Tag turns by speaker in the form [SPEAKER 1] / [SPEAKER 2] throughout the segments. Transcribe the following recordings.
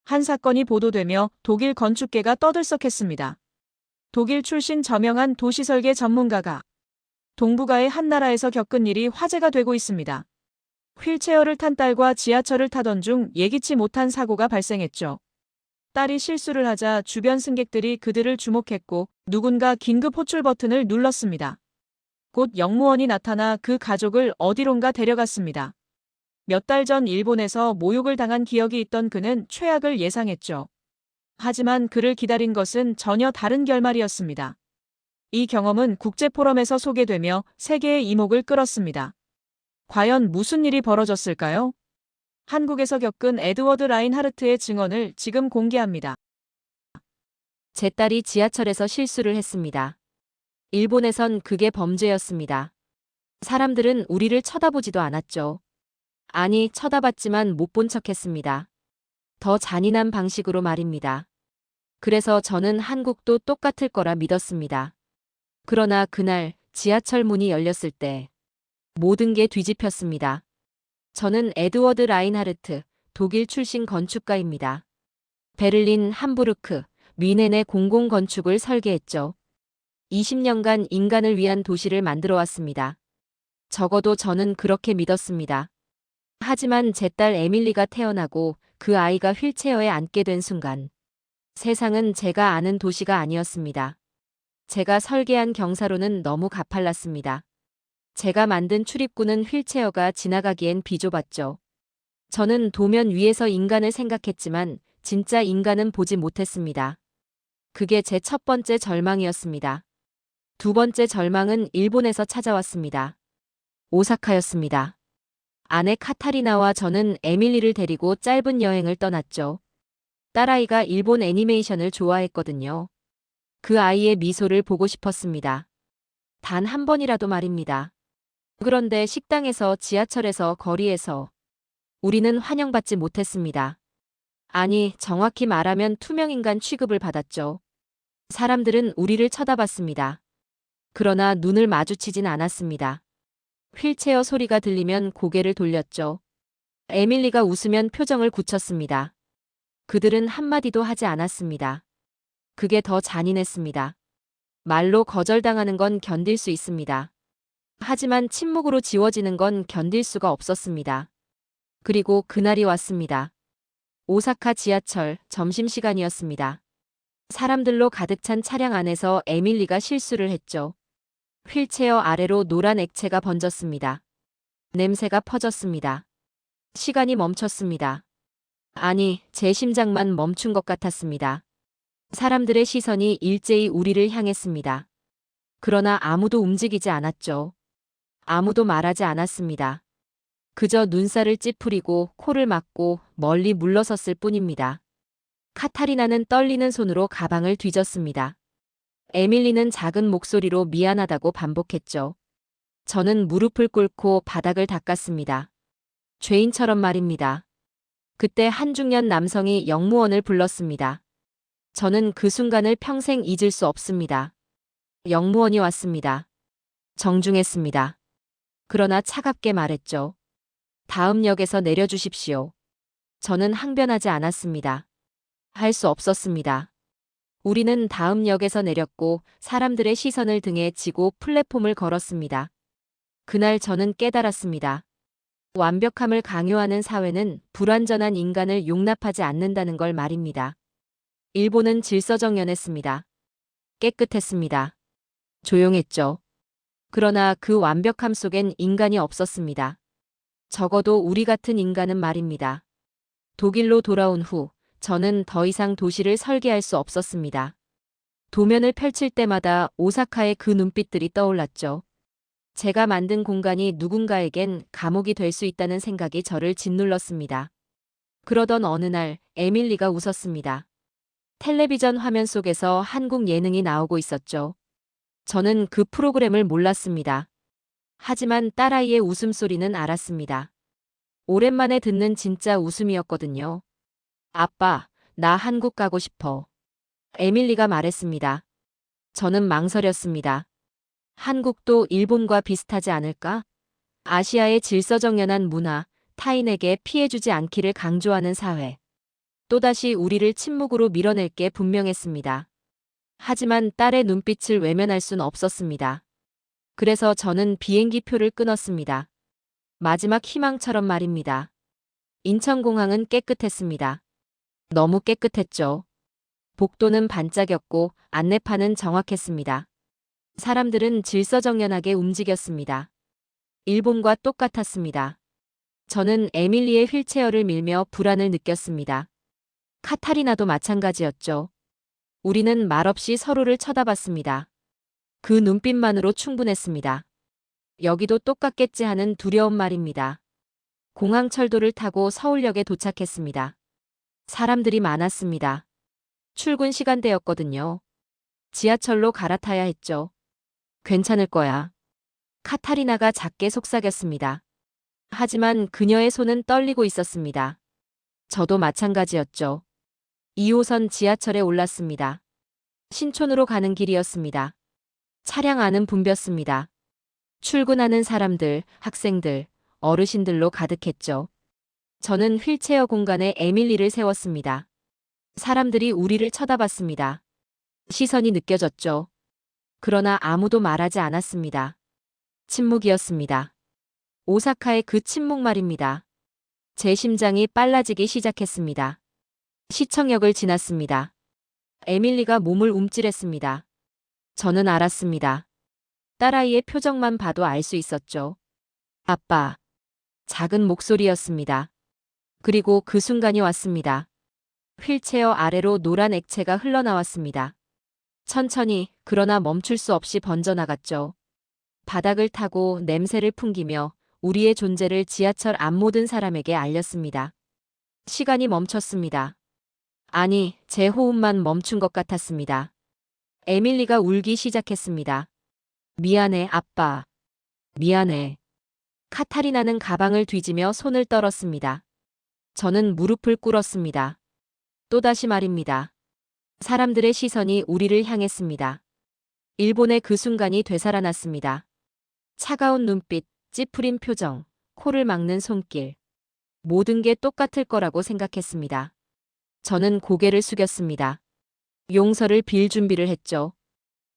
[SPEAKER 1] 한 사건이 보도되며 독일 건축계가 떠들썩했습니다. 독일 출신 저명한 도시설계 전문가가 동북아의 한 나라에서 겪은 일이 화제가 되고 있습니다. 휠체어를 탄 딸과 지하철을 타던 중 예기치 못한 사고가 발생했죠. 딸이 실수를 하자 주변 승객들이 그들을 주목했고 누군가 긴급 호출 버튼을 눌렀습니다. 곧 영무원이 나타나 그 가족을 어디론가 데려갔습니다. 몇 달 전 일본에서 모욕을 당한 기억이 있던 그는 최악을 예상했죠. 하지만 그를 기다린 것은 전혀 다른 결말이었습니다. 이 경험은 국제포럼에서 소개되며 세계의 이목을 끌었습니다. 과연 무슨 일이 벌어졌을까요? 한국에서 겪은 에드워드 라인하르트의 증언을 지금 공개합니다.
[SPEAKER 2] 제 딸이 지하철에서 실수를 했습니다. 일본에선 그게 범죄였습니다. 사람들은 우리를 쳐다보지도 않았죠. 아니, 쳐다봤지만 못 본 척했습니다. 더 잔인한 방식으로 말입니다. 그래서 저는 한국도 똑같을 거라 믿었습니다. 그러나 그날 지하철 문이 열렸을 때 모든 게 뒤집혔습니다. 저는 에드워드 라인하르트, 독일 출신 건축가입니다. 베를린, 함부르크, 뮌헨의 공공건축을 설계했죠. 20년간 인간을 위한 도시를 만들어 왔습니다. 적어도 저는 그렇게 믿었습니다. 하지만 제 딸 에밀리가 태어나고 그 아이가 휠체어에 앉게 된 순간 세상은 제가 아는 도시가 아니었습니다. 제가 설계한 경사로는 너무 가팔랐습니다. 제가 만든 출입구는 휠체어가 지나가기엔 비좁았죠. 저는 도면 위에서 인간을 생각했지만 진짜 인간은 보지 못했습니다. 그게 제 첫 번째 절망이었습니다. 두 번째 절망은 일본에서 찾아왔습니다. 오사카였습니다. 아내 카타리나와 저는 에밀리를 데리고 짧은 여행을 떠났죠. 딸아이가 일본 애니메이션을 좋아했거든요. 그 아이의 미소를 보고 싶었습니다. 단 한 번이라도 말입니다. 그런데 식당에서, 지하철에서, 거리에서 우리는 환영받지 못했습니다. 아니, 정확히 말하면 투명인간 취급을 받았죠. 사람들은 우리를 쳐다봤습니다. 그러나 눈을 마주치진 않았습니다. 휠체어 소리가 들리면 고개를 돌렸죠. 에밀리가 웃으면 표정을 굳혔습니다. 그들은 한마디도 하지 않았습니다. 그게 더 잔인했습니다. 말로 거절당하는 건 견딜 수 있습니다. 하지만 침묵으로 지워지는 건 견딜 수가 없었습니다. 그리고 그날이 왔습니다. 오사카 지하철, 점심시간이었습니다. 사람들로 가득 찬 차량 안에서 에밀리가 실수를 했죠. 휠체어 아래로 노란 액체가 번졌습니다. 냄새가 퍼졌습니다. 시간이 멈췄습니다. 아니, 제 심장만 멈춘 것 같았습니다. 사람들의 시선이 일제히 우리를 향했습니다. 그러나 아무도 움직이지 않았죠. 아무도 말하지 않았습니다. 그저 눈살을 찌푸리고 코를 막고 멀리 물러섰을 뿐입니다. 카타리나는 떨리는 손으로 가방을 뒤졌습니다. 에밀리는 작은 목소리로 미안하다고 반복했죠. 저는 무릎을 꿇고 바닥을 닦았습니다. 죄인처럼 말입니다. 그때 한 중년 남성이 영무원을 불렀습니다. 저는 그 순간을 평생 잊을 수 없습니다. 영무원이 왔습니다. 정중했습니다. 그러나 차갑게 말했죠. 다음 역에서 내려주십시오. 저는 항변하지 않았습니다. 할 수 없었습니다. 우리는 다음 역에서 내렸고 사람들의 시선을 등에 지고 플랫폼을 걸었습니다. 그날 저는 깨달았습니다. 완벽함을 강요하는 사회는 불완전한 인간을 용납하지 않는다는 걸 말입니다. 일본은 질서정연했습니다. 깨끗했습니다. 조용했죠. 그러나 그 완벽함 속엔 인간이 없었습니다. 적어도 우리 같은 인간은 말입니다. 독일로 돌아온 후 저는 더 이상 도시를 설계할 수 없었습니다. 도면을 펼칠 때마다 오사카의 그 눈빛들이 떠올랐죠. 제가 만든 공간이 누군가에겐 감옥이 될 수 있다는 생각이 저를 짓눌렀습니다. 그러던 어느 날 에밀리가 웃었습니다. 텔레비전 화면 속에서 한국 예능이 나오고 있었죠. 저는 그 프로그램을 몰랐습니다. 하지만 딸아이의 웃음소리는 알았습니다. 오랜만에 듣는 진짜 웃음이었거든요. 아빠, 나 한국 가고 싶어. 에밀리가 말했습니다. 저는 망설였습니다. 한국도 일본과 비슷하지 않을까? 아시아의 질서정연한 문화, 타인에게 피해주지 않기를 강조하는 사회. 또다시 우리를 침묵으로 밀어낼 게 분명했습니다. 하지만 딸의 눈빛을 외면할 순 없었습니다. 그래서 저는 비행기 표를 끊었습니다. 마지막 희망처럼 말입니다. 인천공항은 깨끗했습니다. 너무 깨끗했죠. 복도는 반짝였고 안내판은 정확했습니다. 사람들은 질서정연하게 움직였습니다. 일본과 똑같았습니다. 저는 에밀리의 휠체어를 밀며 불안을 느꼈습니다. 카타리나도 마찬가지였죠. 우리는 말없이 서로를 쳐다봤습니다. 그 눈빛만으로 충분했습니다. 여기도 똑같겠지 하는 두려운 말입니다. 공항철도를 타고 서울역에 도착했습니다. 사람들이 많았습니다. 출근 시간대였거든요. 지하철로 갈아타야 했죠. 괜찮을 거야. 카타리나가 작게 속삭였습니다. 하지만 그녀의 손은 떨리고 있었습니다. 저도 마찬가지였죠. 2호선 지하철에 올랐습니다. 신촌으로 가는 길이었습니다. 차량 안은 붐볐습니다. 출근하는 사람들, 학생들, 어르신들로 가득했죠. 저는 휠체어 공간에 에밀리를 세웠습니다. 사람들이 우리를 쳐다봤습니다. 시선이 느껴졌죠. 그러나 아무도 말하지 않았습니다. 침묵이었습니다. 오사카의 그 침묵 말입니다. 제 심장이 빨라지기 시작했습니다. 시청역을 지났습니다. 에밀리가 몸을 움찔했습니다. 저는 알았습니다. 딸아이의 표정만 봐도 알 수 있었죠. 아빠. 작은 목소리였습니다. 그리고 그 순간이 왔습니다. 휠체어 아래로 노란 액체가 흘러나왔습니다. 천천히, 그러나 멈출 수 없이 번져나갔죠. 바닥을 타고 냄새를 풍기며 우리의 존재를 지하철 앞 모든 사람에게 알렸습니다. 시간이 멈췄습니다. 아니, 제 호흡만 멈춘 것 같았습니다. 에밀리가 울기 시작했습니다. 미안해, 아빠. 미안해. 카타리나는 가방을 뒤지며 손을 떨었습니다. 저는 무릎을 꿇었습니다. 또다시 말입니다. 사람들의 시선이 우리를 향했습니다. 일본의 그 순간이 되살아났습니다. 차가운 눈빛, 찌푸린 표정, 코를 막는 손길. 모든 게 똑같을 거라고 생각했습니다. 저는 고개를 숙였습니다. 용서를 빌 준비를 했죠.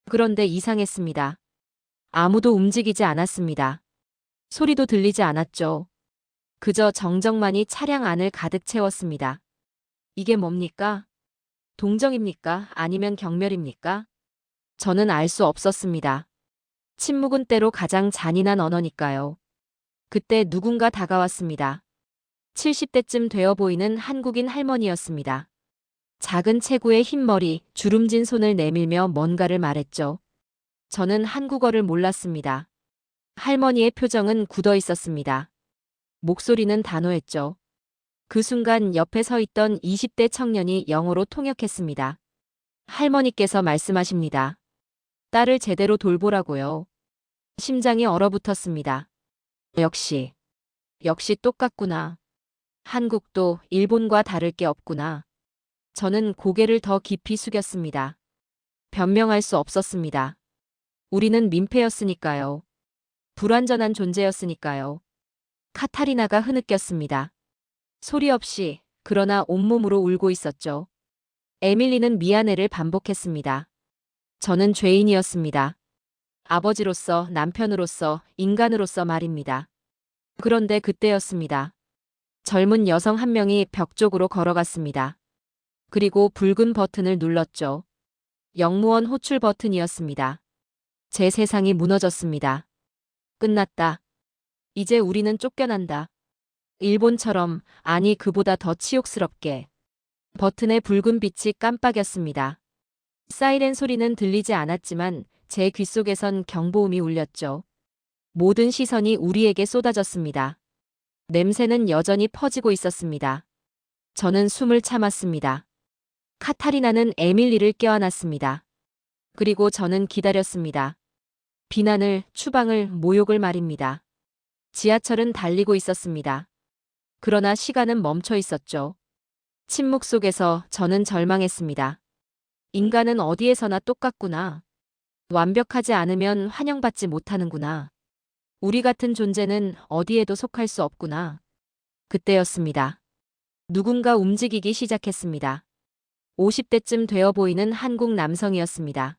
[SPEAKER 2] 그런데 이상했습니다. 아무도 움직이지 않았습니다. 소리도 들리지 않았죠. 그저 정적만이 차량 안을 가득 채웠습니다. 이게 뭡니까? 동정입니까? 아니면 경멸입니까? 저는 알 수 없었습니다. 침묵은 때로 가장 잔인한 언어니까요. 그때 누군가 다가왔습니다. 70대쯤 되어 보이는 한국인 할머니였습니다. 작은 체구의 흰 머리, 주름진 손을 내밀며 뭔가를 말했죠. 저는 한국어를 몰랐습니다. 할머니의 표정은 굳어 있었습니다. 목소리는 단호했죠. 그 순간 옆에 서 있던 20대 청년이 영어로 통역했습니다. 할머니께서 말씀하십니다. 딸을 제대로 돌보라고요. 심장이 얼어붙었습니다. 역시 똑같구나. 한국도 일본과 다를 게 없구나. 저는 고개를 더 깊이 숙였습니다. 변명할 수 없었습니다. 우리는 민폐였으니까요. 불완전한 존재였으니까요. 카타리나가 흐느꼈습니다. 소리 없이, 그러나 온몸으로 울고 있었죠. 에밀리는 미안해를 반복했습니다. 저는 죄인이었습니다. 아버지로서, 남편으로서, 인간으로서 말입니다. 그런데 그때였습니다. 젊은 여성 한 명이 벽 쪽으로 걸어갔습니다. 그리고 붉은 버튼을 눌렀죠. 역무원 호출 버튼이었습니다. 제 세상이 무너졌습니다. 끝났다. 이제 우리는 쫓겨난다. 일본처럼, 아니 그보다 더 치욕스럽게. 버튼의 붉은 빛이 깜빡였습니다. 사이렌 소리는 들리지 않았지만 제 귓속에선 경보음이 울렸죠. 모든 시선이 우리에게 쏟아졌습니다. 냄새는 여전히 퍼지고 있었습니다. 저는 숨을 참았습니다. 카타리나는 에밀리를 껴안았습니다. 그리고 저는 기다렸습니다. 비난을, 추방을, 모욕을 말입니다. 지하철은 달리고 있었습니다. 그러나 시간은 멈춰 있었죠. 침묵 속에서 저는 절망했습니다. 인간은 어디에서나 똑같구나. 완벽하지 않으면 환영받지 못하는구나. 우리 같은 존재는 어디에도 속할 수 없구나. 그때였습니다. 누군가 움직이기 시작했습니다. 50대쯤 되어 보이는 한국 남성이었습니다.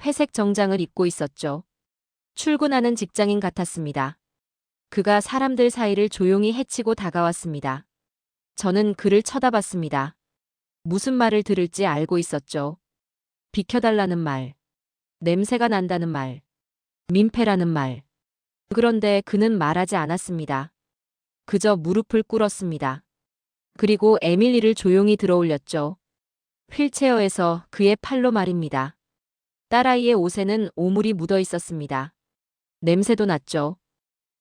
[SPEAKER 2] 회색 정장을 입고 있었죠. 출근하는 직장인 같았습니다. 그가 사람들 사이를 조용히 헤치고 다가왔습니다. 저는 그를 쳐다봤습니다. 무슨 말을 들을지 알고 있었죠. 비켜달라는 말, 냄새가 난다는 말, 민폐라는 말. 그런데 그는 말하지 않았습니다. 그저 무릎을 꿇었습니다. 그리고 에밀리를 조용히 들어올렸죠. 휠체어에서 그의 팔로 말입니다. 딸아이의 옷에는 오물이 묻어 있었습니다. 냄새도 났죠.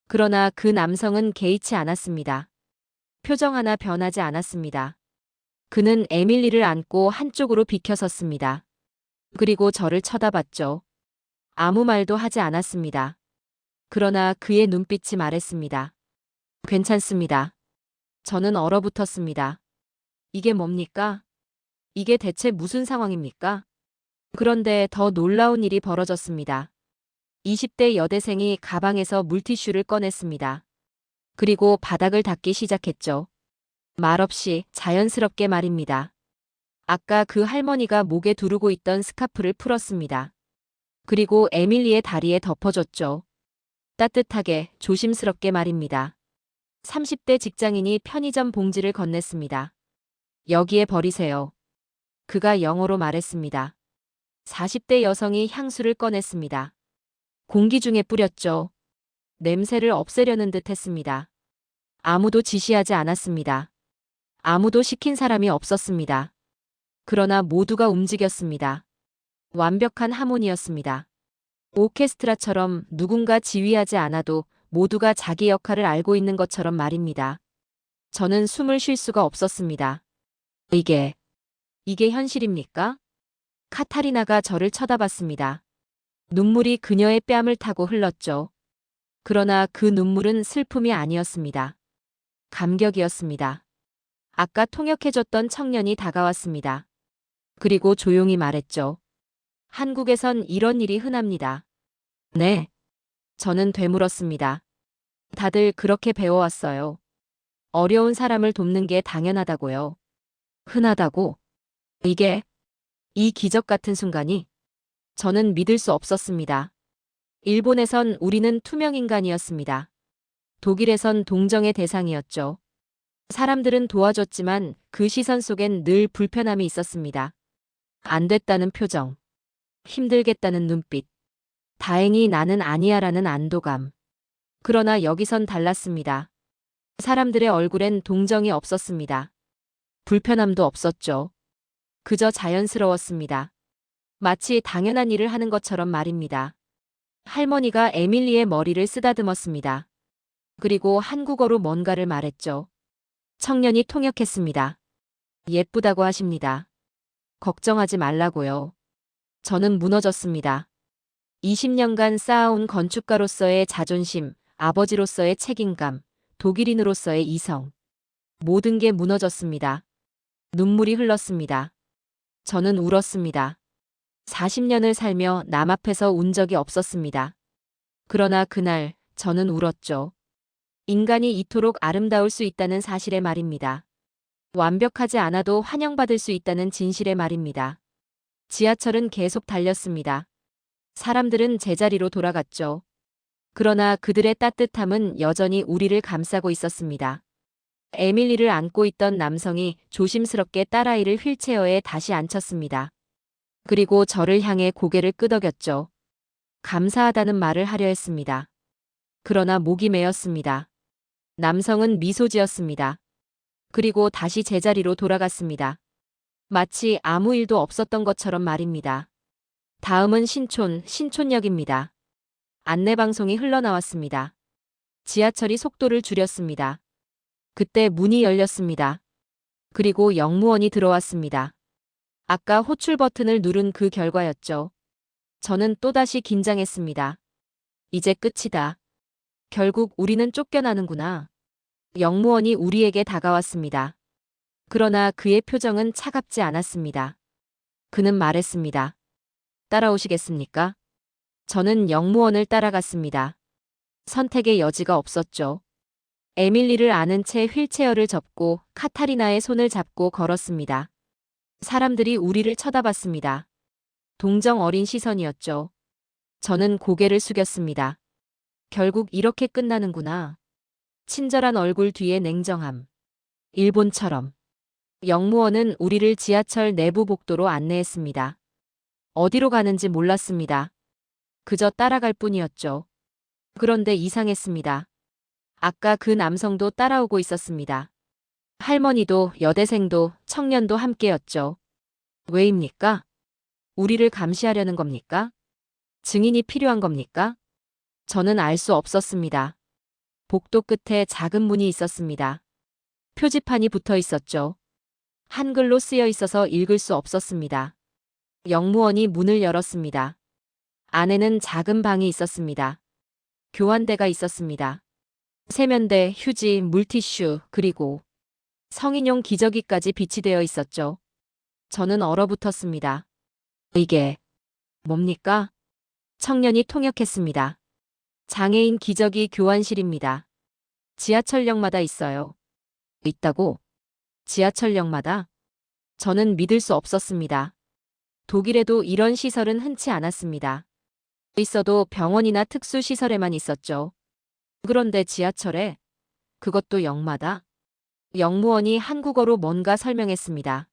[SPEAKER 2] 그러나 그 남성은 개의치 않았습니다. 표정 하나 변하지 않았습니다. 그는 에밀리를 안고 한쪽으로 비켜섰습니다. 그리고 저를 쳐다봤죠. 아무 말도 하지 않았습니다. 그러나 그의 눈빛이 말했습니다. 괜찮습니다. 저는 얼어붙었습니다. 이게 뭡니까? 이게 대체 무슨 상황입니까? 그런데 더 놀라운 일이 벌어졌습니다. 20대 여대생이 가방에서 물티슈를 꺼냈습니다. 그리고 바닥을 닦기 시작했죠. 말없이 자연스럽게 말입니다. 아까 그 할머니가 목에 두르고 있던 스카프를 풀었습니다. 그리고 에밀리의 다리에 덮어줬죠. 따뜻하게 조심스럽게 말입니다. 30대 직장인이 편의점 봉지를 건넸습니다. 여기에 버리세요. 그가 영어로 말했습니다. 40대 여성이 향수를 꺼냈습니다. 공기 중에 뿌렸죠. 냄새를 없애려는 듯 했습니다. 아무도 지시하지 않았습니다. 아무도 시킨 사람이 없었습니다. 그러나 모두가 움직였습니다. 완벽한 하모니였습니다. 오케스트라처럼 누군가 지휘하지 않아도 모두가 자기 역할을 알고 있는 것처럼 말입니다. 저는 숨을 쉴 수가 없었습니다. 이게 현실입니까? 카타리나가 저를 쳐다봤습니다. 눈물이 그녀의 뺨을 타고 흘렀죠. 그러나 그 눈물은 슬픔이 아니었습니다. 감격이었습니다. 아까 통역해줬던 청년이 다가왔습니다. 그리고 조용히 말했죠. 한국에선 이런 일이 흔합니다. 네. 저는 되물었습니다. 다들 그렇게 배워왔어요. 어려운 사람을 돕는 게 당연하다고요. 흔하다고? 이 기적 같은 순간이 저는 믿을 수 없었습니다. 일본에선 우리는 투명인간이었습니다. 독일에선 동정의 대상이었죠. 사람들은 도와줬지만 그 시선 속엔 늘 불편함이 있었습니다. 안 됐다는 표정, 힘들겠다는 눈빛, 다행히 나는 아니야라는 안도감. 그러나 여기선 달랐습니다. 사람들의 얼굴엔 동정이 없었습니다. 불편함도 없었죠. 그저 자연스러웠습니다. 마치 당연한 일을 하는 것처럼 말입니다. 할머니가 에밀리의 머리를 쓰다듬었습니다. 그리고 한국어로 뭔가를 말했죠. 청년이 통역했습니다. 예쁘다고 하십니다. 걱정하지 말라고요. 저는 무너졌습니다. 20년간 쌓아온 건축가로서의 자존심, 아버지로서의 책임감, 독일인으로서의 이성. 모든 게 무너졌습니다. 눈물이 흘렀습니다. 저는 울었습니다. 40년을 살며 남 앞에서 운 적이 없었습니다. 그러나 그날 저는 울었죠. 인간이 이토록 아름다울 수 있다는 사실의 말입니다. 완벽하지 않아도 환영받을 수 있다는 진실의 말입니다. 지하철은 계속 달렸습니다. 사람들은 제자리로 돌아갔죠. 그러나 그들의 따뜻함은 여전히 우리를 감싸고 있었습니다. 에밀리를 안고 있던 남성이 조심스럽게 딸아이를 휠체어에 다시 앉혔습니다. 그리고 저를 향해 고개를 끄덕였죠. 감사하다는 말을 하려 했습니다. 그러나 목이 메었습니다. 남성은 미소 지었습니다. 그리고 다시 제자리로 돌아갔습니다. 마치 아무 일도 없었던 것처럼 말입니다. 다음은 신촌역입니다. 안내방송이 흘러나왔습니다. 지하철이 속도를 줄였습니다. 그때 문이 열렸습니다. 그리고 영무원이 들어왔습니다. 아까 호출 버튼을 누른 그 결과였죠. 저는 또다시 긴장했습니다. 이제 끝이다. 결국 우리는 쫓겨나는구나. 영무원이 우리에게 다가왔습니다. 그러나 그의 표정은 차갑지 않았습니다. 그는 말했습니다. 따라오시겠습니까? 저는 영무원을 따라갔습니다. 선택의 여지가 없었죠. 에밀리를 안은 채 휠체어를 접고 카타리나의 손을 잡고 걸었습니다. 사람들이 우리를 쳐다봤습니다. 동정 어린 시선이었죠. 저는 고개를 숙였습니다. 결국 이렇게 끝나는구나. 친절한 얼굴 뒤에 냉정함. 일본처럼. 영무원은 우리를 지하철 내부 복도로 안내했습니다. 어디로 가는지 몰랐습니다. 그저 따라갈 뿐이었죠. 그런데 이상했습니다. 아까 그 남성도 따라오고 있었습니다. 할머니도 여대생도 청년도 함께였죠. 왜입니까? 우리를 감시하려는 겁니까? 증인이 필요한 겁니까? 저는 알 수 없었습니다. 복도 끝에 작은 문이 있었습니다. 표지판이 붙어 있었죠. 한글로 쓰여 있어서 읽을 수 없었습니다. 영무원이 문을 열었습니다. 안에는 작은 방이 있었습니다. 교환대가 있었습니다. 세면대, 휴지, 물티슈, 그리고 성인용 기저귀까지 비치되어 있었죠. 저는 얼어붙었습니다. 이게 뭡니까? 청년이 통역했습니다. 장애인 기저귀 교환실입니다. 지하철역마다 있어요. 있다고? 지하철역마다? 저는 믿을 수 없었습니다. 독일에도 이런 시설은 흔치 않았습니다. 있어도 병원이나 특수시설에만 있었죠. 그런데 지하철에? 그것도 역마다? 영무원이 한국어로 뭔가 설명했습니다.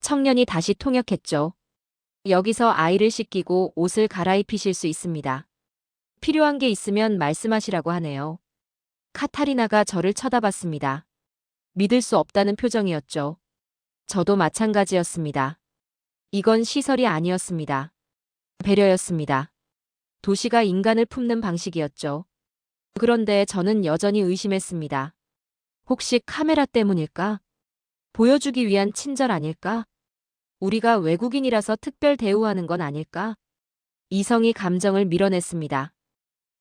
[SPEAKER 2] 청년이 다시 통역했죠. 여기서 아이를 씻기고 옷을 갈아입히실 수 있습니다. 필요한 게 있으면 말씀하시라고 하네요. 카타리나가 저를 쳐다봤습니다. 믿을 수 없다는 표정이었죠. 저도 마찬가지였습니다. 이건 시설이 아니었습니다. 배려였습니다. 도시가 인간을 품는 방식이었죠. 그런데 저는 여전히 의심했습니다. 혹시 카메라 때문일까? 보여주기 위한 친절 아닐까? 우리가 외국인이라서 특별 대우하는 건 아닐까? 이성이 감정을 밀어냈습니다.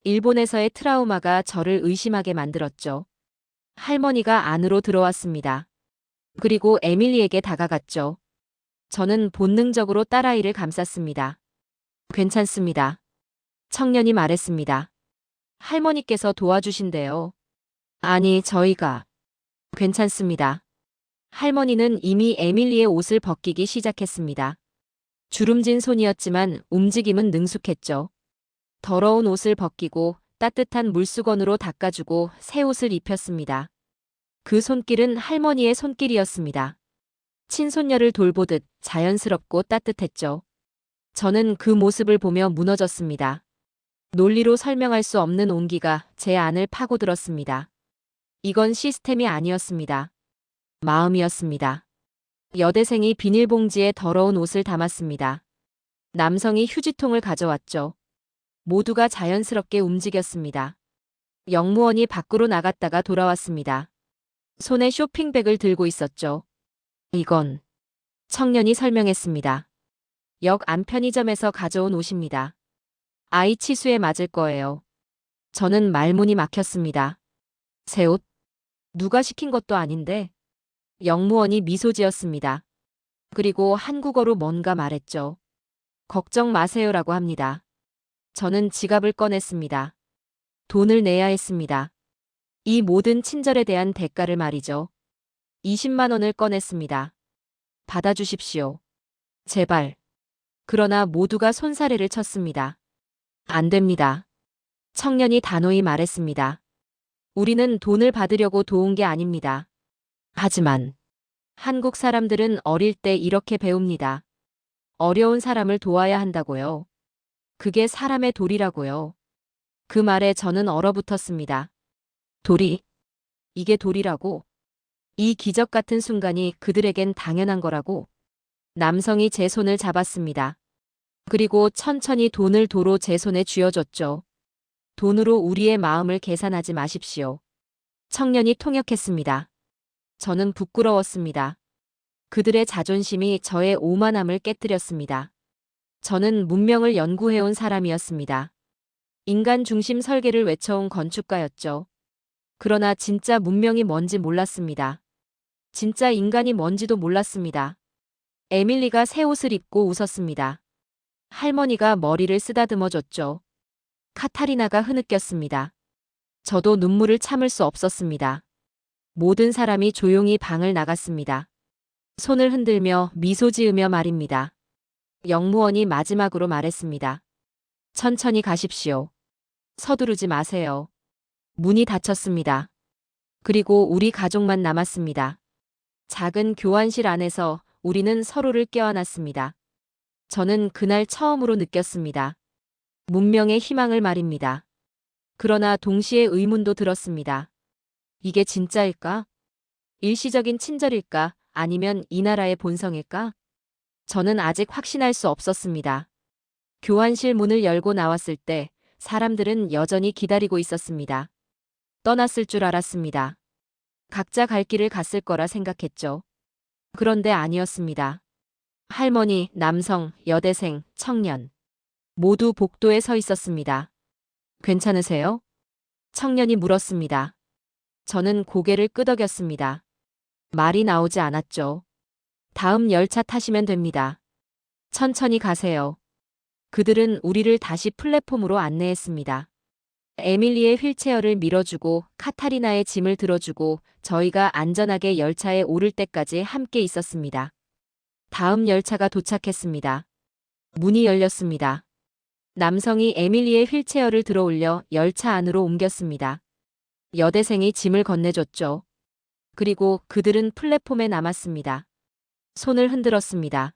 [SPEAKER 2] 일본에서의 트라우마가 저를 의심하게 만들었죠. 할머니가 안으로 들어왔습니다. 그리고 에밀리에게 다가갔죠. 저는 본능적으로 딸아이를 감쌌습니다. 괜찮습니다. 청년이 말했습니다. 할머니께서 도와주신대요. 아니, 저희가. 괜찮습니다. 할머니는 이미 에밀리의 옷을 벗기기 시작했습니다. 주름진 손이었지만 움직임은 능숙했죠. 더러운 옷을 벗기고 따뜻한 물수건으로 닦아주고 새 옷을 입혔습니다. 그 손길은 할머니의 손길이었습니다. 친손녀를 돌보듯 자연스럽고 따뜻했죠. 저는 그 모습을 보며 무너졌습니다. 논리로 설명할 수 없는 온기가 제 안을 파고들었습니다. 이건 시스템이 아니었습니다. 마음이었습니다. 여대생이 비닐봉지에 더러운 옷을 담았습니다. 남성이 휴지통을 가져왔죠. 모두가 자연스럽게 움직였습니다. 영무원이 밖으로 나갔다가 돌아왔습니다. 손에 쇼핑백을 들고 있었죠. 이건 청년이 설명했습니다. 역 안 편의점에서 가져온 옷입니다. 아이 치수에 맞을 거예요. 저는 말문이 막혔습니다. 새 옷? 누가 시킨 것도 아닌데. 영무원이 미소 지었습니다. 그리고 한국어로 뭔가 말했죠. 걱정 마세요라고 합니다. 저는 지갑을 꺼냈습니다. 돈을 내야 했습니다. 이 모든 친절에 대한 대가를 말이죠. 20만 원을 꺼냈습니다. 받아주십시오. 제발. 그러나 모두가 손사래를 쳤습니다. 안 됩니다. 청년이 단호히 말했습니다. 우리는 돈을 받으려고 도운 게 아닙니다. 하지만 한국 사람들은 어릴 때 이렇게 배웁니다. 어려운 사람을 도와야 한다고요. 그게 사람의 도리라고요. 그 말에 저는 얼어붙었습니다. 도리? 이게 도리라고? 이 기적 같은 순간이 그들에겐 당연한 거라고? 남성이 제 손을 잡았습니다. 그리고 천천히 돈을 도로 제 손에 쥐어줬죠. 돈으로 우리의 마음을 계산하지 마십시오. 청년이 통역했습니다. 저는 부끄러웠습니다. 그들의 자존심이 저의 오만함을 깨뜨렸습니다. 저는 문명을 연구해온 사람이었습니다. 인간 중심 설계를 외쳐온 건축가였죠. 그러나 진짜 문명이 뭔지 몰랐습니다. 진짜 인간이 뭔지도 몰랐습니다. 에밀리가 새 옷을 입고 웃었습니다. 할머니가 머리를 쓰다듬어 줬죠. 카타리나가 흐느꼈습니다. 저도 눈물을 참을 수 없었습니다. 모든 사람이 조용히 방을 나갔습니다. 손을 흔들며 미소 지으며 말입니다. 영무원이 마지막으로 말했습니다. 천천히 가십시오. 서두르지 마세요. 문이 닫혔습니다. 그리고 우리 가족만 남았습니다. 작은 교환실 안에서 우리는 서로를 껴안았습니다. 저는 그날 처음으로 느꼈습니다. 문명의 희망을 말입니다. 그러나 동시에 의문도 들었습니다. 이게 진짜일까? 일시적인 친절일까? 아니면 이 나라의 본성일까? 저는 아직 확신할 수 없었습니다. 교환실 문을 열고 나왔을 때 사람들은 여전히 기다리고 있었습니다. 떠났을 줄 알았습니다. 각자 갈 길을 갔을 거라 생각했죠. 그런데 아니었습니다. 할머니, 남성, 여대생, 청년. 모두 복도에 서 있었습니다. 괜찮으세요? 청년이 물었습니다. 저는 고개를 끄덕였습니다. 말이 나오지 않았죠. 다음 열차 타시면 됩니다. 천천히 가세요. 그들은 우리를 다시 플랫폼으로 안내했습니다. 에밀리의 휠체어를 밀어주고 카타리나의 짐을 들어주고 저희가 안전하게 열차에 오를 때까지 함께 있었습니다. 다음 열차가 도착했습니다. 문이 열렸습니다. 남성이 에밀리의 휠체어를 들어올려 열차 안으로 옮겼습니다. 여대생이 짐을 건네줬죠. 그리고 그들은 플랫폼에 남았습니다. 손을 흔들었습니다.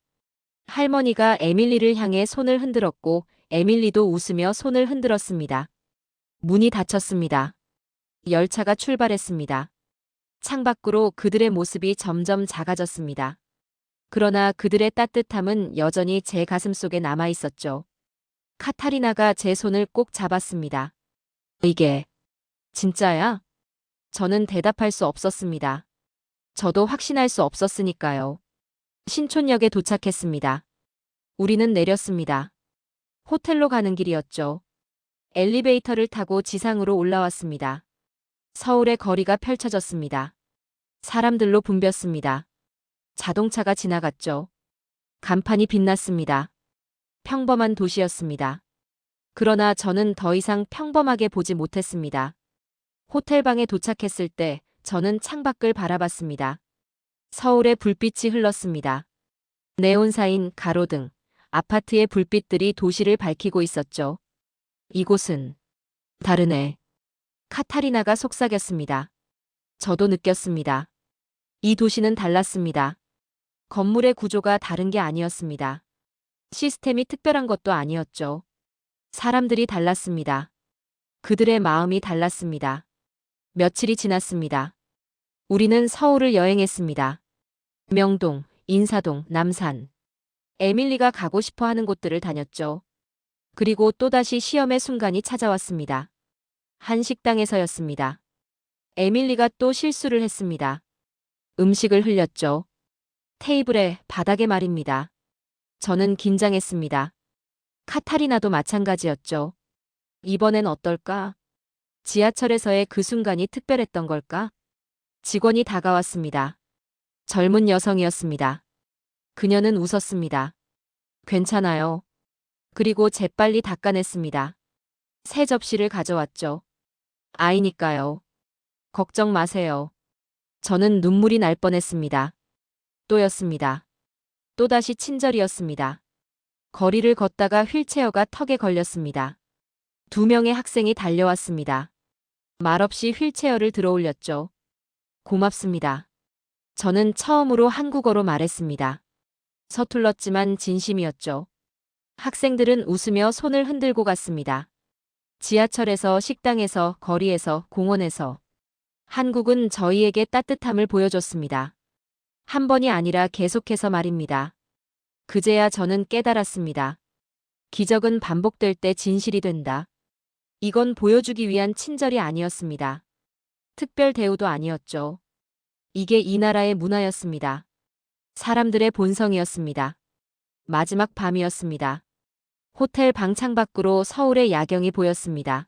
[SPEAKER 2] 할머니가 에밀리를 향해 손을 흔들었고 에밀리도 웃으며 손을 흔들었습니다. 문이 닫혔습니다. 열차가 출발했습니다. 창밖으로 그들의 모습이 점점 작아졌습니다. 그러나 그들의 따뜻함은 여전히 제 가슴 속에 남아 있었죠. 카타리나가 제 손을 꼭 잡았습니다. 이게 진짜야? 저는 대답할 수 없었습니다. 저도 확신할 수 없었으니까요. 신촌역에 도착했습니다. 우리는 내렸습니다. 호텔로 가는 길이었죠. 엘리베이터를 타고 지상으로 올라왔습니다. 서울의 거리가 펼쳐졌습니다. 사람들로 붐볐습니다. 자동차가 지나갔죠. 간판이 빛났습니다. 평범한 도시였습니다. 그러나 저는 더 이상 평범하게 보지 못했습니다. 호텔방에 도착했을 때 저는 창밖을 바라봤습니다. 서울의 불빛이 흘렀습니다. 네온사인, 가로등, 아파트의 불빛들이 도시를 밝히고 있었죠. 이곳은 다르네. 카타리나가 속삭였습니다. 저도 느꼈습니다. 이 도시는 달랐습니다. 건물의 구조가 다른 게 아니었습니다. 시스템이 특별한 것도 아니었죠. 사람들이 달랐습니다. 그들의 마음이 달랐습니다. 며칠이 지났습니다. 우리는 서울을 여행했습니다. 명동, 인사동, 남산. 에밀리가 가고 싶어 하는 곳들을 다녔죠. 그리고 또다시 시험의 순간이 찾아왔습니다. 한 식당에서였습니다. 에밀리가 또 실수를 했습니다. 음식을 흘렸죠. 테이블에, 바닥에 말입니다. 저는 긴장했습니다. 카타리나도 마찬가지였죠. 이번엔 어떨까? 지하철에서의 그 순간이 특별했던 걸까? 직원이 다가왔습니다. 젊은 여성이었습니다. 그녀는 웃었습니다. 괜찮아요. 그리고 재빨리 닦아냈습니다. 새 접시를 가져왔죠. 아이니까요. 걱정 마세요. 저는 눈물이 날 뻔했습니다. 또였습니다. 또다시 친절이었습니다. 거리를 걷다가 휠체어가 턱에 걸렸습니다. 2명의 학생이 달려왔습니다. 말없이 휠체어를 들어올렸죠. 고맙습니다. 저는 처음으로 한국어로 말했습니다. 서툴렀지만 진심이었죠. 학생들은 웃으며 손을 흔들고 갔습니다. 지하철에서, 식당에서, 거리에서, 공원에서. 한국은 저희에게 따뜻함을 보여줬습니다. 한 번이 아니라 계속해서 말입니다. 그제야 저는 깨달았습니다. 기적은 반복될 때 진실이 된다. 이건 보여주기 위한 친절이 아니었습니다. 특별 대우도 아니었죠. 이게 이 나라의 문화였습니다. 사람들의 본성이었습니다. 마지막 밤이었습니다. 호텔 방 창밖으로 서울의 야경이 보였습니다.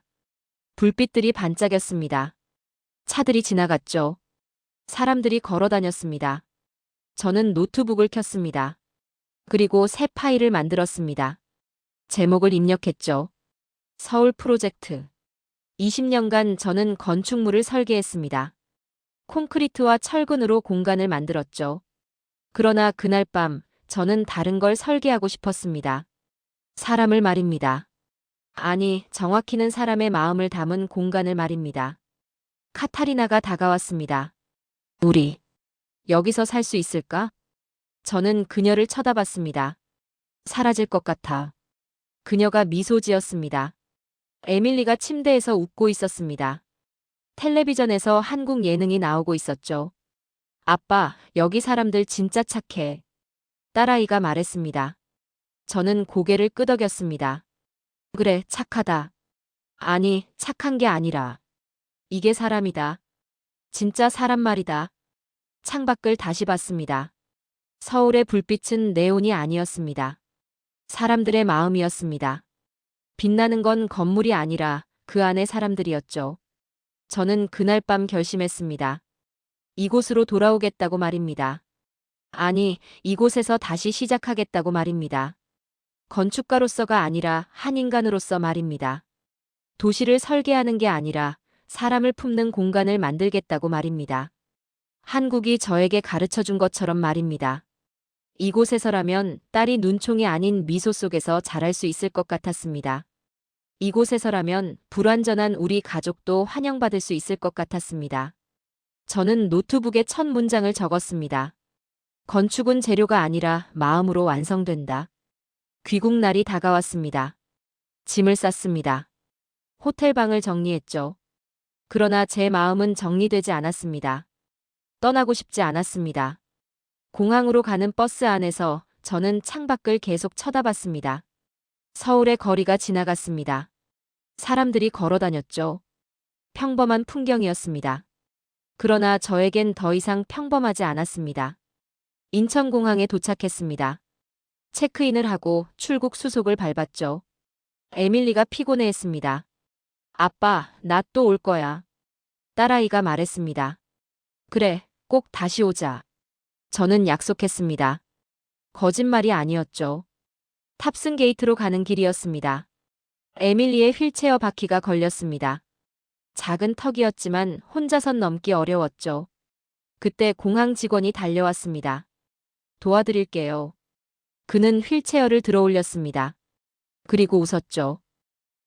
[SPEAKER 2] 불빛들이 반짝였습니다. 차들이 지나갔죠. 사람들이 걸어 다녔습니다. 저는 노트북을 켰습니다. 그리고 새 파일을 만들었습니다. 제목을 입력했죠. 서울 프로젝트. 20년간 저는 건축물을 설계했습니다. 콘크리트와 철근으로 공간을 만들었죠. 그러나 그날 밤 저는 다른 걸 설계하고 싶었습니다. 사람을 말입니다. 아니, 정확히는 사람의 마음을 담은 공간을 말입니다. 카타리나가 다가왔습니다. 우리 여기서 살 수 있을까? 저는 그녀를 쳐다봤습니다. 사라질 것 같아. 그녀가 미소 지었습니다. 에밀리가 침대에서 웃고 있었습니다. 텔레비전에서 한국 예능이 나오고 있었죠. 아빠, 여기 사람들 진짜 착해. 딸아이가 말했습니다. 저는 고개를 끄덕였습니다. 그래, 착하다. 아니, 착한 게 아니라. 이게 사람이다. 진짜 사람 말이다. 창밖을 다시 봤습니다. 서울의 불빛은 네온이 아니었습니다. 사람들의 마음이었습니다. 빛나는 건 건물이 아니라 그 안의 사람들이었죠. 저는 그날 밤 결심했습니다. 이곳으로 돌아오겠다고 말입니다. 아니, 이곳에서 다시 시작하겠다고 말입니다. 건축가로서가 아니라 한 인간으로서 말입니다. 도시를 설계하는 게 아니라 사람을 품는 공간을 만들겠다고 말입니다. 한국이 저에게 가르쳐 준 것처럼 말입니다. 이곳에서라면 딸이 눈총이 아닌 미소 속에서 자랄 수 있을 것 같았습니다. 이곳에서라면 불완전한 우리 가족도 환영받을 수 있을 것 같았습니다. 저는 노트북에 첫 문장을 적었습니다. 건축은 재료가 아니라 마음으로 완성된다. 귀국날이 다가왔습니다. 짐을 쌌습니다. 호텔방을 정리했죠. 그러나 제 마음은 정리되지 않았습니다. 떠나고 싶지 않았습니다. 공항으로 가는 버스 안에서 저는 창밖을 계속 쳐다봤습니다. 서울의 거리가 지나갔습니다. 사람들이 걸어 다녔죠. 평범한 풍경이었습니다. 그러나 저에겐 더 이상 평범하지 않았습니다. 인천공항에 도착했습니다. 체크인을 하고 출국 수속을 밟았죠. 에밀리가 피곤해했습니다. 아빠, 나 또 올 거야. 딸아이가 말했습니다. 그래, 꼭 다시 오자. 저는 약속했습니다. 거짓말이 아니었죠. 탑승 게이트로 가는 길이었습니다. 에밀리의 휠체어 바퀴가 걸렸습니다. 작은 턱이었지만 혼자선 넘기 어려웠죠. 그때 공항 직원이 달려왔습니다. 도와드릴게요. 그는 휠체어를 들어 올렸습니다. 그리고 웃었죠.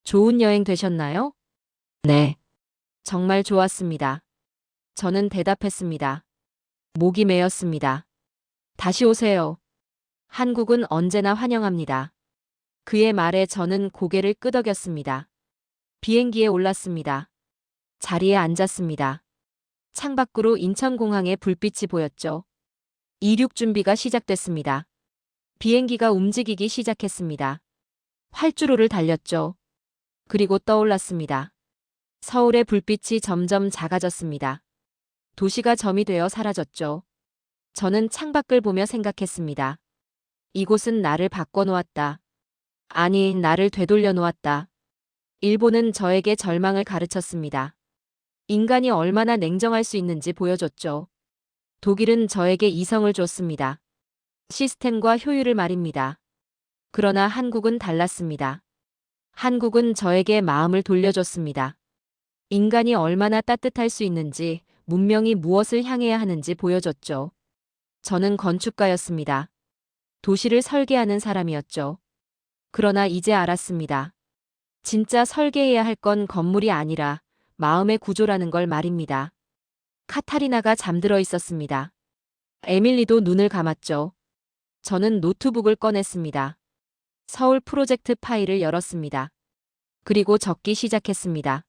[SPEAKER 2] 좋은 여행 되셨나요? 네. 정말 좋았습니다. 저는 대답했습니다. 목이 메었습니다. 다시 오세요. 한국은 언제나 환영합니다. 그의 말에 저는 고개를 끄덕였습니다. 비행기에 올랐습니다. 자리에 앉았습니다. 창밖으로 인천공항의 불빛이 보였죠. 이륙 준비가 시작됐습니다. 비행기가 움직이기 시작했습니다. 활주로를 달렸죠. 그리고 떠올랐습니다. 서울의 불빛이 점점 작아졌습니다. 도시가 점이 되어 사라졌죠. 저는 창밖을 보며 생각했습니다. 이곳은 나를 바꿔놓았다. 아니, 나를 되돌려 놓았다. 일본은 저에게 절망을 가르쳤습니다. 인간이 얼마나 냉정할 수 있는지 보여줬죠. 독일은 저에게 이성을 줬습니다. 시스템과 효율을 말입니다. 그러나 한국은 달랐습니다. 한국은 저에게 마음을 돌려줬습니다. 인간이 얼마나 따뜻할 수 있는지, 문명이 무엇을 향해야 하는지 보여줬죠. 저는 건축가였습니다. 도시를 설계하는 사람이었죠. 그러나 이제 알았습니다. 진짜 설계해야 할 건 건물이 아니라 마음의 구조라는 걸 말입니다. 카타리나가 잠들어 있었습니다. 에밀리도 눈을 감았죠. 저는 노트북을 꺼냈습니다. 서울 프로젝트 파일을 열었습니다. 그리고 적기 시작했습니다.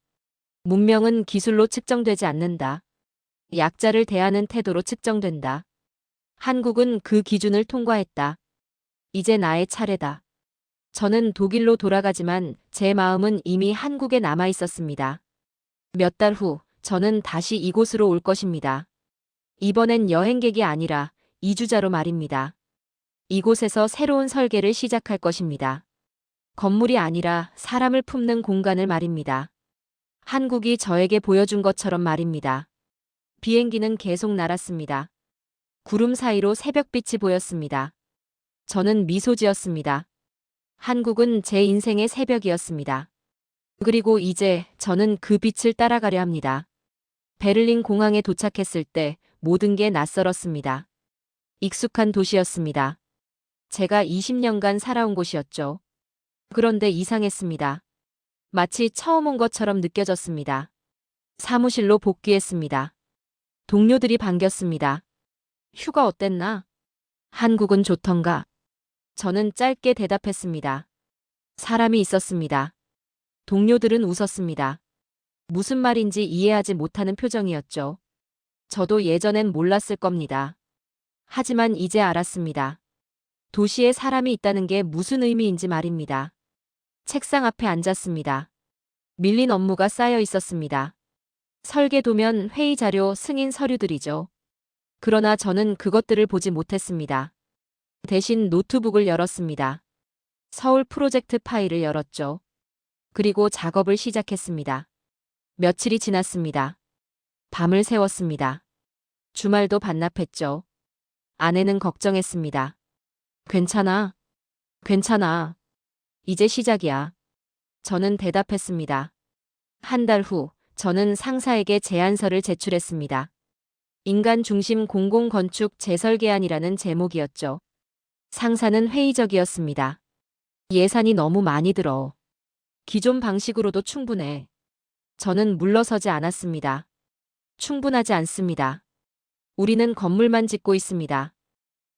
[SPEAKER 2] 문명은 기술로 측정되지 않는다. 약자를 대하는 태도로 측정된다. 한국은 그 기준을 통과했다. 이제 나의 차례다. 저는 독일로 돌아가지만 제 마음은 이미 한국에 남아 있었습니다. 몇 달 후 저는 다시 이곳으로 올 것입니다. 이번엔 여행객이 아니라 이주자로 말입니다. 이곳에서 새로운 설계를 시작할 것입니다. 건물이 아니라 사람을 품는 공간을 말입니다. 한국이 저에게 보여준 것처럼 말입니다. 비행기는 계속 날았습니다. 구름 사이로 새벽빛이 보였습니다. 저는 미소 지었습니다. 한국은 제 인생의 새벽이었습니다. 그리고 이제 저는 그 빛을 따라가려 합니다. 베를린 공항에 도착했을 때 모든 게 낯설었습니다. 익숙한 도시였습니다. 제가 20년간 살아온 곳이었죠. 그런데 이상했습니다. 마치 처음 온 것처럼 느껴졌습니다. 사무실로 복귀했습니다. 동료들이 반겼습니다. 휴가 어땠나? 한국은 좋던가? 저는 짧게 대답했습니다. 사람이 있었습니다. 동료들은 웃었습니다. 무슨 말인지 이해하지 못하는 표정이었죠. 저도 예전엔 몰랐을 겁니다. 하지만 이제 알았습니다. 도시에 사람이 있다는 게 무슨 의미인지 말입니다. 책상 앞에 앉았습니다. 밀린 업무가 쌓여 있었습니다. 설계 도면, 회의 자료, 승인 서류들이죠. 그러나 저는 그것들을 보지 못했습니다. 대신 노트북을 열었습니다. 서울 프로젝트 파일을 열었죠. 그리고 작업을 시작했습니다. 며칠이 지났습니다. 밤을 새웠습니다. 주말도 반납했죠. 아내는 걱정했습니다. 괜찮아. 괜찮아. 이제 시작이야. 저는 대답했습니다. 한 달 후, 저는 상사에게 제안서를 제출했습니다. 인간 중심 공공건축 재설계안이라는 제목이었죠. 상사는 회의적이었습니다. 예산이 너무 많이 들어. 기존 방식으로도 충분해. 저는 물러서지 않았습니다. 충분하지 않습니다. 우리는 건물만 짓고 있습니다.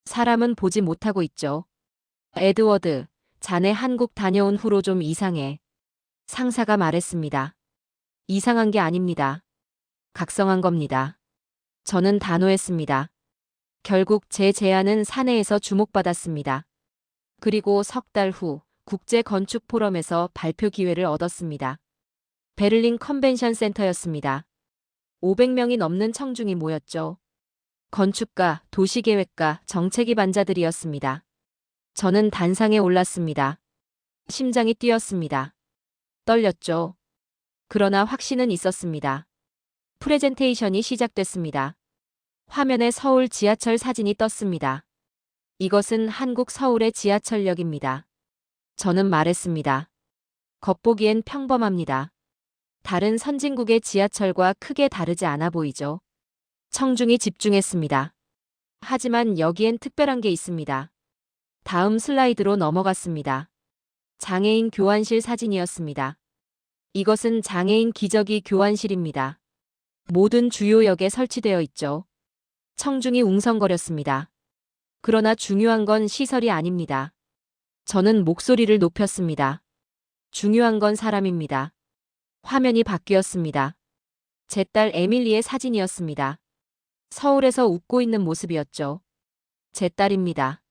[SPEAKER 2] 사람은 보지 못하고 있죠. 에드워드, 자네 한국 다녀온 후로 좀 이상해. 상사가 말했습니다. 이상한 게 아닙니다. 각성한 겁니다. 저는 단호했습니다. 결국 제 제안은 사내에서 주목받았습니다. 그리고 석 달 후 국제 건축 포럼에서 발표 기회를 얻었습니다. 베를린 컨벤션 센터였습니다. 500명이 넘는 청중이 모였죠. 건축가, 도시계획가, 정책위반자들이었습니다. 저는 단상에 올랐습니다. 심장이 뛰었습니다. 떨렸죠. 그러나 확신은 있었습니다. 프레젠테이션이 시작됐습니다. 화면에 서울 지하철 사진이 떴습니다. 이것은 한국 서울의 지하철역입니다. 저는 말했습니다. 겉보기엔 평범합니다. 다른 선진국의 지하철과 크게 다르지 않아 보이죠. 청중이 집중했습니다. 하지만 여기엔 특별한 게 있습니다. 다음 슬라이드로 넘어갔습니다. 장애인 교환실 사진이었습니다. 이것은 장애인 기저귀 교환실입니다. 모든 주요 역에 설치되어 있죠. 청중이 웅성거렸습니다. 그러나 중요한 건 시설이 아닙니다. 저는 목소리를 높였습니다. 중요한 건 사람입니다. 화면이 바뀌었습니다. 제 딸 에밀리의 사진이었습니다. 서울에서 웃고 있는 모습이었죠. 제 딸입니다.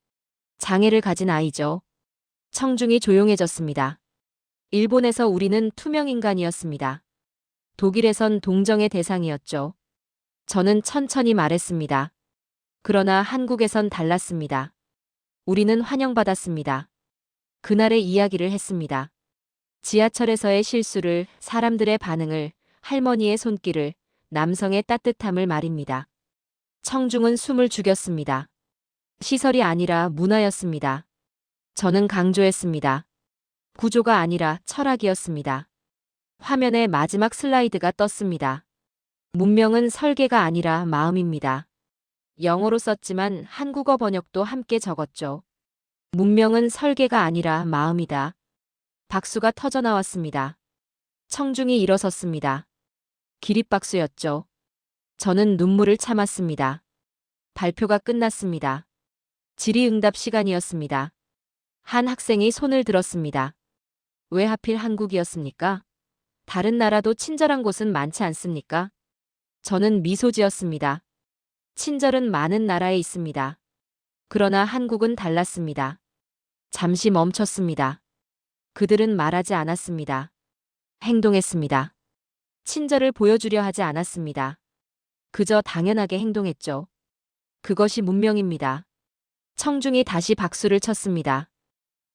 [SPEAKER 2] 장애를 가진 아이죠. 청중이 조용해졌습니다. 일본에서 우리는 투명 인간이었습니다. 독일에선 동정의 대상이었죠. 저는 천천히 말했습니다. 그러나 한국에선 달랐습니다. 우리는 환영받았습니다. 그날의 이야기를 했습니다. 지하철에서의 실수를, 사람들의 반응을, 할머니의 손길을, 남성의 따뜻함을 말입니다. 청중은 숨을 죽였습니다. 시설이 아니라 문화였습니다. 저는 강조했습니다. 구조가 아니라 철학이었습니다. 화면에 마지막 슬라이드가 떴습니다. 문명은 설계가 아니라 마음입니다. 영어로 썼지만 한국어 번역도 함께 적었죠. 문명은 설계가 아니라 마음이다. 박수가 터져나왔습니다. 청중이 일어섰습니다. 기립박수였죠. 저는 눈물을 참았습니다. 발표가 끝났습니다. 질의응답 시간이었습니다. 한 학생이 손을 들었습니다. 왜 하필 한국이었습니까? 다른 나라도 친절한 곳은 많지 않습니까? 저는 미소 지었습니다. 친절은 많은 나라에 있습니다. 그러나 한국은 달랐습니다. 잠시 멈췄습니다. 그들은 말하지 않았습니다. 행동했습니다. 친절을 보여주려 하지 않았습니다. 그저 당연하게 행동했죠. 그것이 문명입니다. 청중이 다시 박수를 쳤습니다.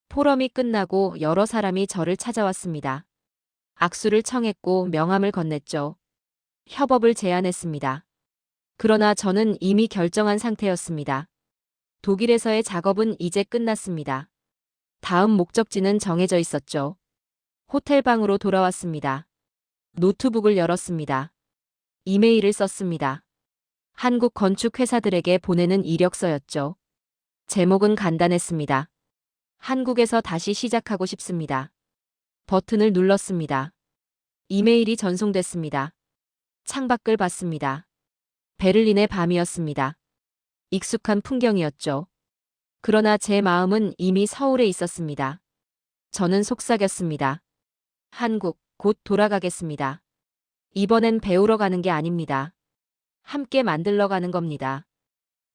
[SPEAKER 2] 포럼이 끝나고 여러 사람이 저를 찾아왔습니다. 악수를 청했고 명함을 건넸죠. 협업을 제안했습니다. 그러나 저는 이미 결정한 상태였습니다. 독일에서의 작업은 이제 끝났습니다. 다음 목적지는 정해져 있었죠. 호텔 방으로 돌아왔습니다. 노트북을 열었습니다. 이메일을 썼습니다. 한국 건축 회사들에게 보내는 이력서였죠. 제목은 간단했습니다. 한국에서 다시 시작하고 싶습니다. 버튼을 눌렀습니다. 이메일이 전송됐습니다. 창밖을 봤습니다. 베를린의 밤이었습니다. 익숙한 풍경이었죠. 그러나 제 마음은 이미 서울에 있었습니다. 저는 속삭였습니다. 한국, 곧 돌아가겠습니다. 이번엔 배우러 가는 게 아닙니다. 함께 만들러 가는 겁니다.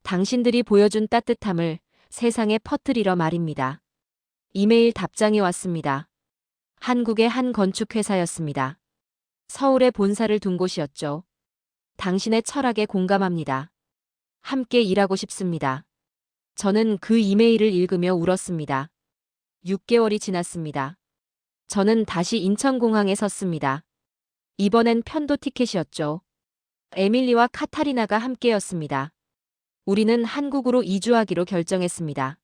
[SPEAKER 2] 당신들이 보여준 따뜻함을 세상에 퍼뜨리러 말입니다. 이메일 답장이 왔습니다. 한국의 한 건축회사였습니다. 서울에 본사를 둔 곳이었죠. 당신의 철학에 공감합니다. 함께 일하고 싶습니다. 저는 그 이메일을 읽으며 울었습니다. 6개월이 지났습니다. 저는 다시 인천공항에 섰습니다. 이번엔 편도 티켓이었죠. 에밀리와 카타리나가 함께였습니다. 우리는 한국으로 이주하기로 결정했습니다.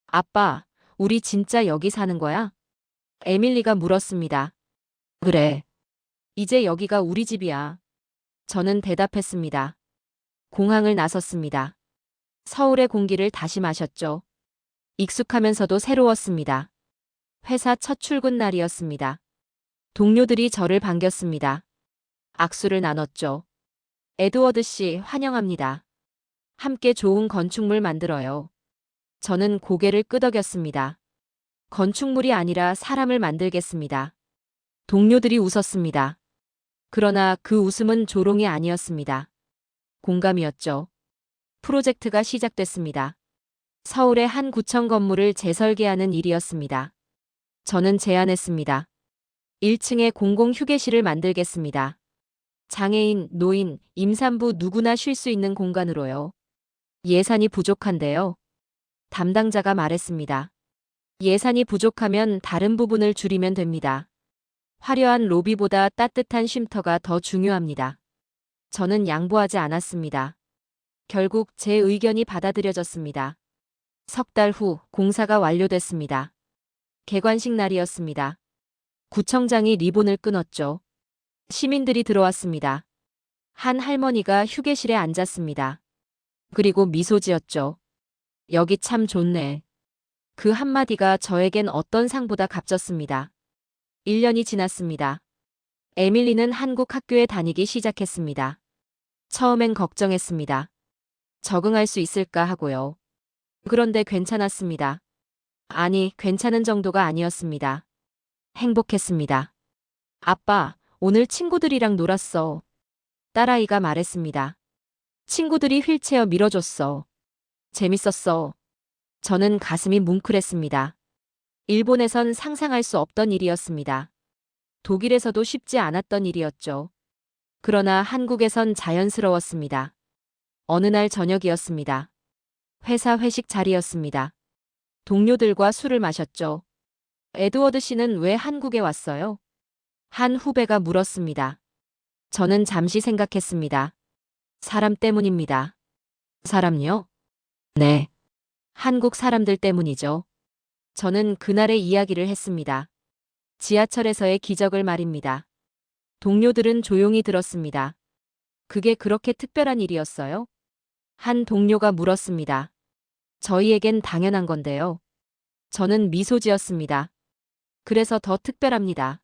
[SPEAKER 2] 아빠, 우리 진짜 여기 사는 거야? 에밀리가 물었습니다. 그래. 이제 여기가 우리 집이야. 저는 대답했습니다. 공항을 나섰습니다. 서울의 공기를 다시 마셨죠. 익숙하면서도 새로웠습니다. 회사 첫 출근 날이었습니다. 동료들이 저를 반겼습니다. 악수를 나눴죠. 에드워드 씨, 환영합니다. 함께 좋은 건축물 만들어요. 저는 고개를 끄덕였습니다. 건축물이 아니라 사람을 만들겠습니다. 동료들이 웃었습니다. 그러나 그 웃음은 조롱이 아니었습니다. 공감이었죠. 프로젝트가 시작됐습니다. 서울의 한 구청 건물을 재설계하는 일이었습니다. 저는 제안했습니다. 1층에 공공 휴게실을 만들겠습니다. 장애인, 노인, 임산부 누구나 쉴 수 있는 공간으로요. 예산이 부족한데요. 담당자가 말했습니다. 예산이 부족하면 다른 부분을 줄이면 됩니다. 화려한 로비보다 따뜻한 쉼터가 더 중요합니다. 저는 양보하지 않았습니다. 결국 제 의견이 받아들여졌습니다. 석 달 후 공사가 완료됐습니다. 개관식 날이었습니다. 구청장이 리본을 끊었죠. 시민들이 들어왔습니다. 한 할머니가 휴게실에 앉았습니다. 그리고 미소 지었죠. 여기 참 좋네. 그 한마디가 저에겐 어떤 상보다 값졌습니다. 1년이 지났습니다. 에밀리는 한국 학교에 다니기 시작했습니다. 처음엔 걱정했습니다. 적응할 수 있을까 하고요. 그런데 괜찮았습니다. 아니, 괜찮은 정도가 아니었습니다. 행복했습니다. 아빠, 오늘 친구들이랑 놀았어. 딸아이가 말했습니다. 친구들이 휠체어 밀어줬어. 재밌었어. 저는 가슴이 뭉클했습니다. 일본에선 상상할 수 없던 일이었습니다. 독일에서도 쉽지 않았던 일이었죠. 그러나 한국에선 자연스러웠습니다. 어느 날 저녁이었습니다. 회사 회식 자리였습니다. 동료들과 술을 마셨죠. 에드워드 씨는 왜 한국에 왔어요? 한 후배가 물었습니다. 저는 잠시 생각했습니다. 사람 때문입니다. 사람요? 네. 한국 사람들 때문이죠. 저는 그날의 이야기를 했습니다. 지하철에서의 기적을 말입니다. 동료들은 조용히 들었습니다. 그게 그렇게 특별한 일이었어요? 한 동료가 물었습니다. 저희에겐 당연한 건데요. 저는 미소 지었습니다. 그래서 더 특별합니다.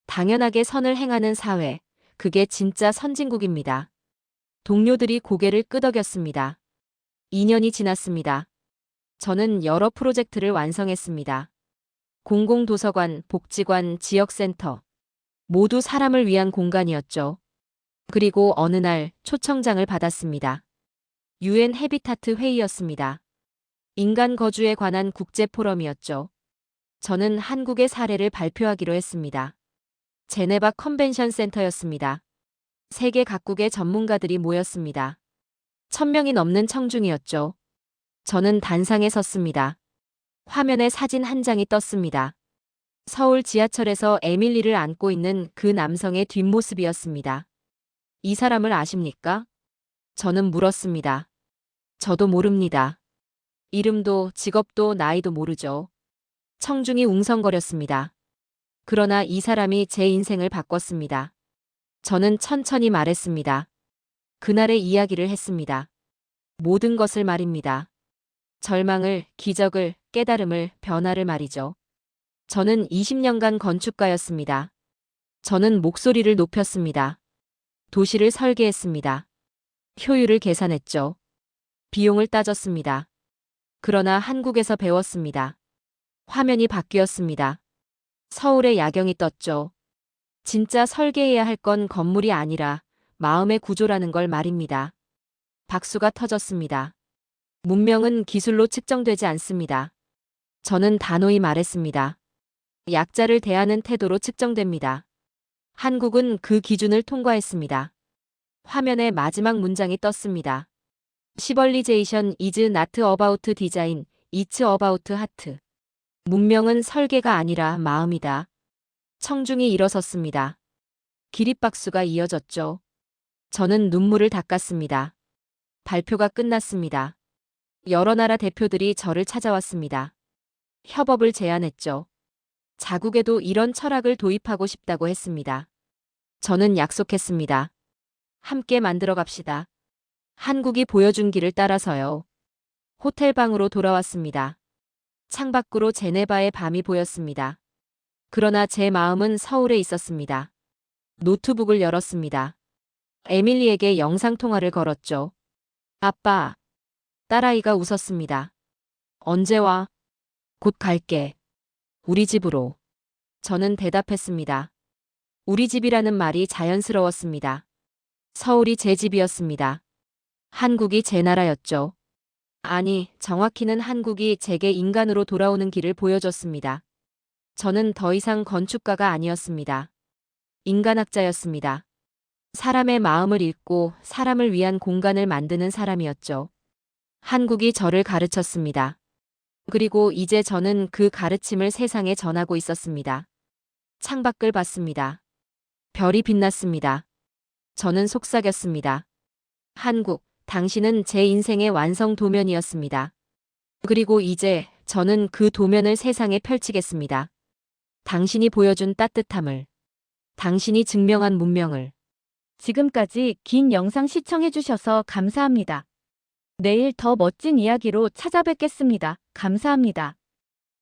[SPEAKER 2] 당연하게 선을 행하는 사회, 그게 진짜 선진국입니다. 동료들이 고개를 끄덕였습니다. 2년이 지났습니다. 저는 여러 프로젝트를 완성했습니다. 공공도서관, 복지관, 지역센터. 모두 사람을 위한 공간이었죠. 그리고 어느 날 초청장을 받았습니다. UN 헤비타트 회의였습니다. 인간 거주에 관한 국제 포럼이었죠. 저는 한국의 사례를 발표하기로 했습니다. 제네바 컨벤션 센터였습니다. 세계 각국의 전문가들이 모였습니다. 1000명이 넘는 청중이었죠. 저는 단상에 섰습니다. 화면에 사진 한 장이 떴습니다. 서울 지하철에서 에밀리를 안고 있는 그 남성의 뒷모습이었습니다. 이 사람을 아십니까? 저는 물었습니다. 저도 모릅니다. 이름도 직업도 나이도 모르죠. 청중이 웅성거렸습니다. 그러나 이 사람이 제 인생을 바꿨습니다. 저는 천천히 말했습니다. 그날의 이야기를 했습니다. 모든 것을 말입니다. 절망을, 기적을, 깨달음을, 변화를 말이죠. 저는 20년간 건축가였습니다. 저는 목소리를 높였습니다. 도시를 설계했습니다. 효율을 계산했죠. 비용을 따졌습니다. 그러나 한국에서 배웠습니다. 화면이 바뀌었습니다. 서울의 야경이 떴죠. 진짜 설계해야 할 건 건물이 아니라 마음의 구조라는 걸 말입니다. 박수가 터졌습니다. 문명은 기술로 측정되지 않습니다. 저는 단호히 말했습니다. 약자를 대하는 태도로 측정됩니다. 한국은 그 기준을 통과했습니다. 화면의 마지막 문장이 떴습니다. Civilization is not about design, it's about heart. 문명은 설계가 아니라 마음이다. 청중이 일어섰습니다. 기립박수가 이어졌죠. 저는 눈물을 닦았습니다. 발표가 끝났습니다. 여러 나라 대표들이 저를 찾아왔습니다. 협업을 제안했죠. 자국에도 이런 철학을 도입하고 싶다고 했습니다. 저는 약속했습니다. 함께 만들어 갑시다. 한국이 보여준 길을 따라서요. 호텔방으로 돌아왔습니다. 창밖으로 제네바의 밤이 보였습니다. 그러나 제 마음은 서울에 있었습니다. 노트북을 열었습니다. 에밀리에게 영상통화를 걸었죠. 아빠. 딸아이가 웃었습니다. 언제 와? 곧 갈게. 우리 집으로. 저는 대답했습니다. 우리 집이라는 말이 자연스러웠습니다. 서울이 제 집이었습니다. 한국이 제 나라였죠. 아니, 정확히는 한국이 제게 인간으로 돌아오는 길을 보여줬습니다. 저는 더 이상 건축가가 아니었습니다. 인간학자였습니다. 사람의 마음을 읽고 사람을 위한 공간을 만드는 사람이었죠. 한국이 저를 가르쳤습니다. 그리고 이제 저는 그 가르침을 세상에 전하고 있었습니다. 창밖을 봤습니다. 별이 빛났습니다. 저는 속삭였습니다. 한국, 당신은 제 인생의 완성 도면이었습니다. 그리고 이제 저는 그 도면을 세상에 펼치겠습니다. 당신이 보여준 따뜻함을, 당신이 증명한 문명을.
[SPEAKER 3] 지금까지 긴 영상 시청해주셔서 감사합니다. 내일 더 멋진 이야기로 찾아뵙겠습니다. 감사합니다.